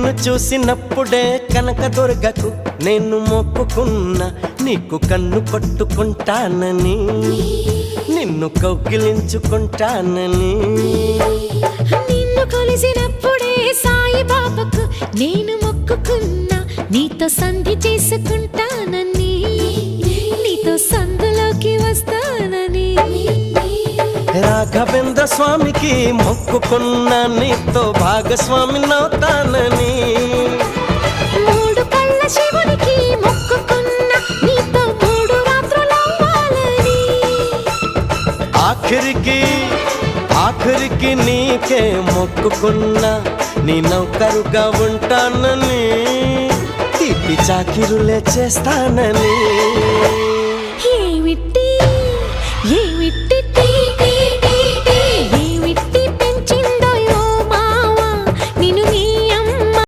నిన్ను చూసినప్పుడే కనకదుర్గకు నేను మొక్కుకున్నా, నీకు కన్ను పట్టుకుంటానని, నిన్ను కౌగిలించుకుంటానని. నిన్ను కొలిసినప్పుడే సాయిబాబాకు నేను మొక్కుకున్నా, నీతో సంధి చేసుకుంటానని, నీతో సందులోకి వస్తానని. రాఘవేంద్ర స్వామికి మొక్కుకున్నా, నీతో భాగస్వామి నవుతానని. మూడు కళ్ళ శివునికి మొక్కుకున్నా, నీతో 3 రాత్రులవ్వాలని. ఆఖరికి నీకే మొక్కుకున్నా, నీ నౌకరుగా ఉంటానని, తీపి చాకిరులే చేస్తానని.